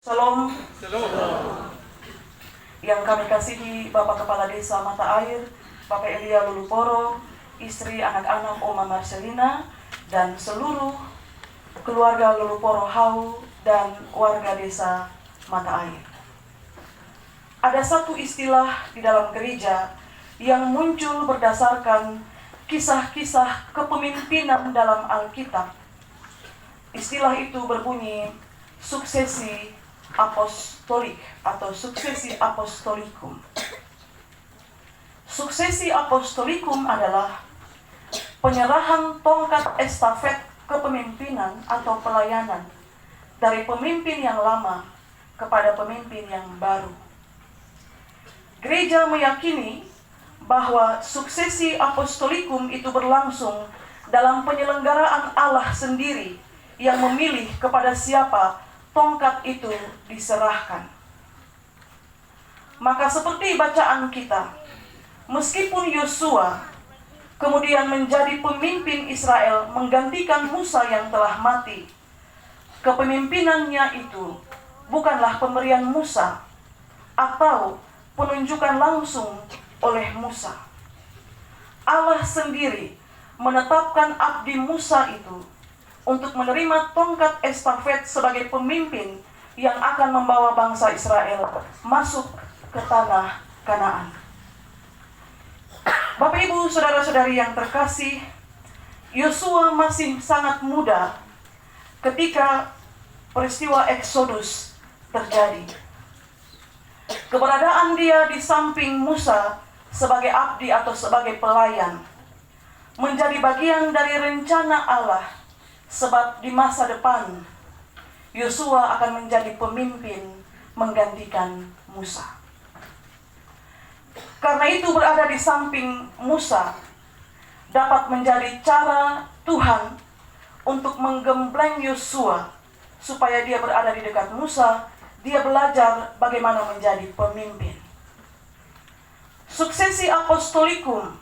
Salam. Yang kami kasihi Bapak Kepala Desa Mata Air, Bapak Elia Luluporo, istri anak-anak Oma Marcelina, dan seluruh keluarga Luluporo Hau dan warga desa Mata Air. Ada satu istilah di dalam gereja yang muncul berdasarkan kisah-kisah kepemimpinan dalam Alkitab. Istilah itu berbunyi suksesi apostolik atau suksesi apostolikum. Suksesi apostolikum adalah penyerahan tongkat estafet kepemimpinan atau pelayanan dari pemimpin yang lama kepada pemimpin yang baru. Gereja meyakini bahwa suksesi apostolikum itu berlangsung dalam penyelenggaraan Allah sendiri yang memilih kepada siapa tongkat itu diserahkan. Maka seperti bacaan kita, meskipun Yosua kemudian menjadi pemimpin Israel menggantikan Musa yang telah mati, kepemimpinannya itu bukanlah pemberian Musa atau penunjukan langsung oleh Musa. Allah sendiri menetapkan abdi Musa itu untuk menerima tongkat estafet sebagai pemimpin yang akan membawa bangsa Israel masuk ke tanah Kanaan. Bapak Ibu, saudara-saudari yang terkasih, Yosua masih sangat muda ketika peristiwa Eksodus terjadi. Keberadaan dia di samping Musa sebagai abdi atau sebagai pelayan menjadi bagian dari rencana Allah. Sebab di masa depan, Yosua akan menjadi pemimpin menggantikan Musa. Karena itu berada di samping Musa dapat menjadi cara Tuhan untuk menggembleng Yosua supaya dia berada di dekat Musa, dia belajar bagaimana menjadi pemimpin. Suksesi apostolikum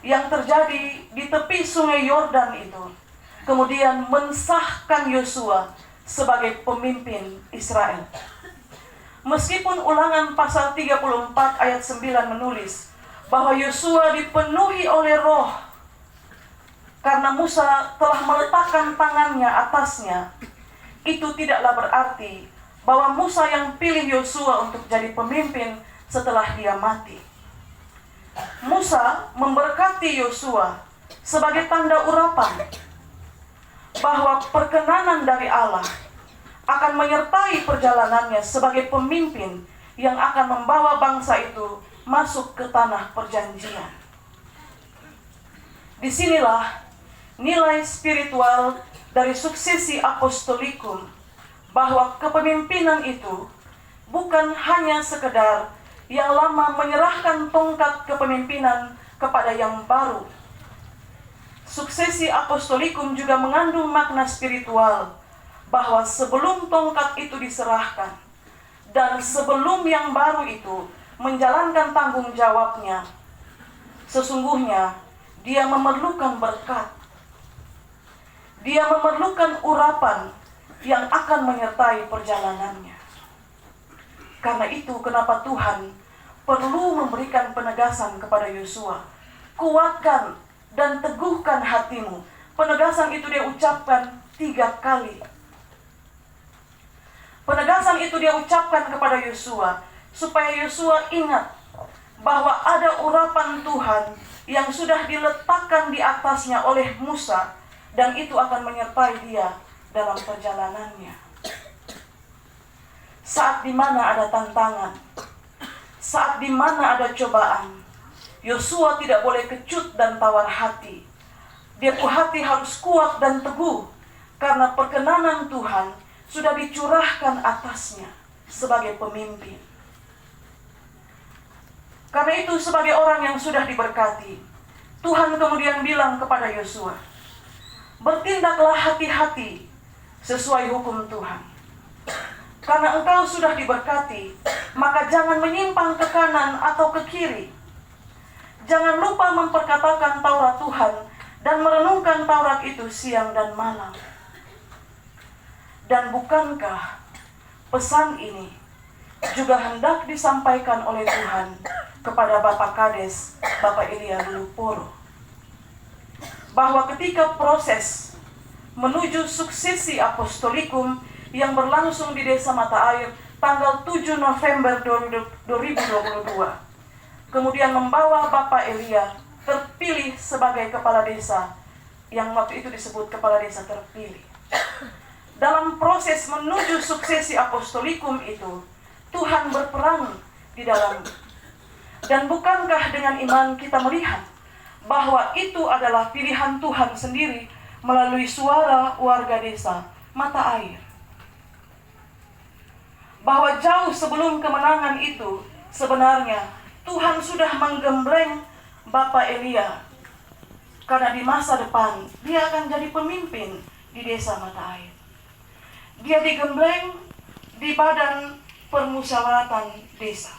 yang terjadi di tepi sungai Yordan itu kemudian mensahkan Yosua sebagai pemimpin Israel. Meskipun Ulangan pasal 34 ayat 9 menulis bahwa Yosua dipenuhi oleh Roh karena Musa telah meletakkan tangannya atasnya, itu tidaklah berarti bahwa Musa yang pilih Yosua untuk jadi pemimpin setelah dia mati. Musa memberkati Yosua sebagai tanda urapan bahwa perkenanan dari Allah akan menyertai perjalanannya sebagai pemimpin yang akan membawa bangsa itu masuk ke tanah perjanjian. Disinilah nilai spiritual dari suksesi apostolikum, bahwa kepemimpinan itu bukan hanya sekedar yang lama menyerahkan tongkat kepemimpinan kepada yang baru. Suksesi apostolikum juga mengandung makna spiritual bahwa sebelum tongkat itu diserahkan dan sebelum yang baru itu menjalankan tanggung jawabnya, sesungguhnya dia memerlukan berkat. Dia memerlukan urapan yang akan menyertai perjalanannya. Karena itu kenapa Tuhan perlu memberikan penegasan kepada Yosua. Kuatkan dan teguhkan hatimu. Penegasan itu dia ucapkan 3 kali. Penegasan itu dia ucapkan kepada Yosua supaya Yosua ingat bahwa ada urapan Tuhan yang sudah diletakkan di atasnya oleh Musa, dan itu akan menyertai dia dalam perjalanannya. Saat di mana ada tantangan, saat di mana ada cobaan, Yosua tidak boleh kecut dan tawar hati. Dia hati harus kuat dan teguh karena perkenanan Tuhan sudah dicurahkan atasnya sebagai pemimpin. Karena itu sebagai orang yang sudah diberkati, Tuhan kemudian bilang kepada Yosua, bertindaklah hati-hati sesuai hukum Tuhan. Karena engkau sudah diberkati, maka jangan menyimpang ke kanan atau ke kiri. Jangan lupa memperkatakan Taurat Tuhan dan merenungkan Taurat itu siang dan malam. Dan bukankah pesan ini juga hendak disampaikan oleh Tuhan kepada Bapak Kades, Bapak Elia Luluporo, bahwa ketika proses menuju suksesi apostolikum yang berlangsung di Desa Mata Air tanggal 7 November 2022, kemudian membawa Bapak Elia terpilih sebagai kepala desa, yang waktu itu disebut kepala desa terpilih. Dalam proses menuju suksesi apostolikum itu, Tuhan berperan di dalamnya. Dan bukankah dengan iman kita melihat bahwa itu adalah pilihan Tuhan sendiri melalui suara warga desa Mata Air? Bahwa jauh sebelum kemenangan itu, sebenarnya Tuhan sudah menggembleng Bapak Elia, karena di masa depan dia akan jadi pemimpin di Desa Mata Air. Dia digembleng di Badan Permusyawaratan Desa,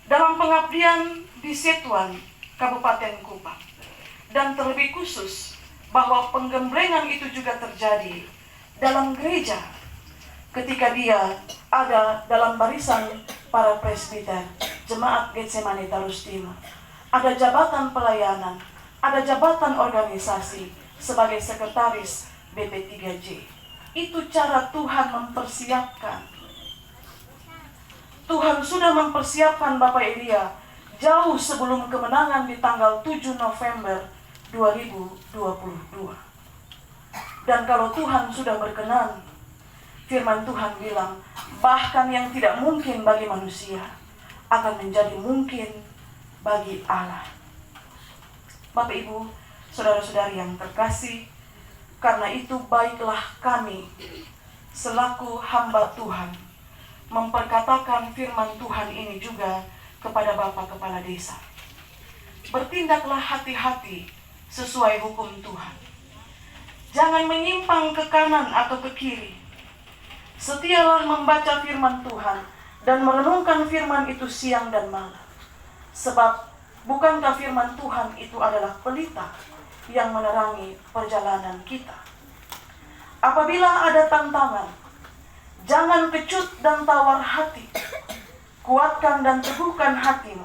dalam pengabdian di Setuan, Kabupaten Kupang. Dan terlebih khusus bahwa penggemblengan itu juga terjadi dalam gereja, ketika dia ada dalam barisan para presbiter Jemaat Getsemani Tarus Timur. Ada jabatan pelayanan, ada jabatan organisasi sebagai sekretaris BP3J. Itu cara Tuhan mempersiapkan. Tuhan sudah mempersiapkan Bapak Elia jauh sebelum kemenangan di tanggal 7 November 2022. Dan kalau Tuhan sudah berkenan, firman Tuhan bilang, bahkan yang tidak mungkin bagi manusia akan menjadi mungkin bagi Allah. Bapak Ibu, saudara-saudari yang terkasih, karena itu baiklah kami selaku hamba Tuhan memperkatakan firman Tuhan ini juga kepada Bapak Kepala Desa. Bertindaklah hati-hati sesuai hukum Tuhan. Jangan menyimpang ke kanan atau ke kiri. Setialah membaca firman Tuhan dan merenungkan firman itu siang dan malam. Sebab bukankah firman Tuhan itu adalah pelita yang menerangi perjalanan kita. Apabila ada tantangan, jangan kecut dan tawar hati. Kuatkan dan teguhkan hatimu,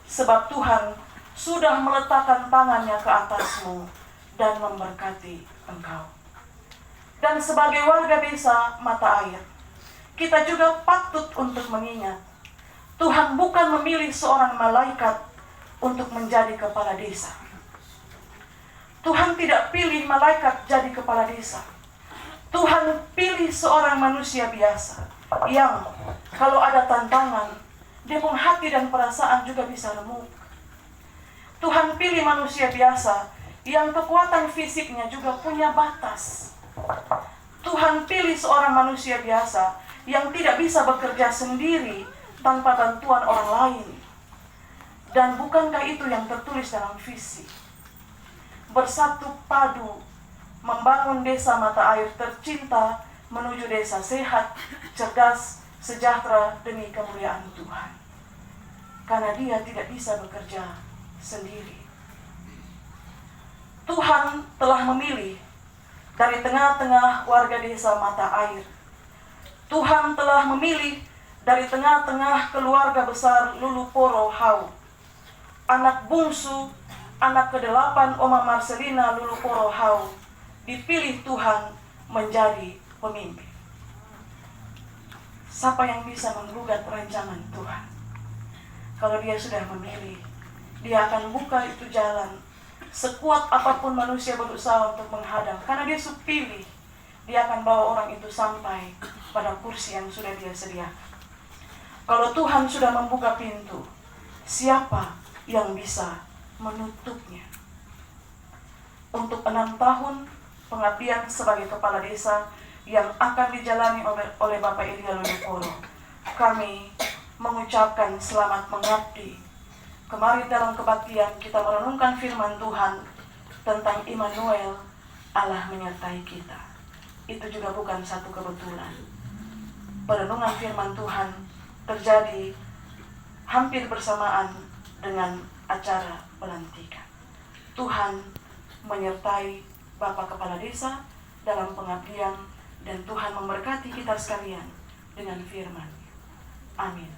sebab Tuhan sudah meletakkan tangannya ke atasmu dan memberkati engkau. Dan sebagai warga desa Mata Air, kita juga patut untuk mengingat, Tuhan bukan memilih seorang malaikat untuk menjadi kepala desa. Tuhan tidak pilih malaikat jadi kepala desa. Tuhan pilih seorang manusia biasa yang kalau ada tantangan, dia pun hati dan perasaan juga bisa remuk. Tuhan pilih manusia biasa yang kekuatan fisiknya juga punya batas. Tuhan pilih seorang manusia biasa yang tidak bisa bekerja sendiri tanpa bantuan orang lain. Dan bukankah itu yang tertulis dalam visi? Bersatu padu membangun desa Mata Air tercinta menuju desa sehat, cerdas, sejahtera demi kemuliaan Tuhan. Karena dia tidak bisa bekerja sendiri. Tuhan telah memilih dari tengah-tengah warga desa Mata Air. Tuhan telah memilih dari tengah-tengah keluarga besar Luluporo Hau, anak bungsu, anak ke-8 Oma Marcelina Luluporo Hau, dipilih Tuhan menjadi pemimpin. Siapa yang bisa menggugat rancangan Tuhan? Kalau dia sudah memilih, dia akan buka itu jalan. Sekuat apapun manusia berusaha untuk menghadang, karena dia sudah pilih, dia akan bawa orang itu sampai pada kursi yang sudah dia sediakan. Kalau Tuhan sudah membuka pintu, siapa yang bisa menutupnya? Untuk 6 tahun pengabdian sebagai kepala desa yang akan dijalani oleh Bapak Elia Luluporo, kami mengucapkan selamat mengabdi. Kemarin dalam kebaktian kita merenungkan firman Tuhan tentang Immanuel, Allah menyertai kita. Itu juga bukan satu kebetulan. Perenungan firman Tuhan terjadi hampir bersamaan dengan acara pelantikan. Tuhan menyertai Bapak Kepala Desa dalam pengabdian, dan Tuhan memberkati kita sekalian dengan firman. Amin.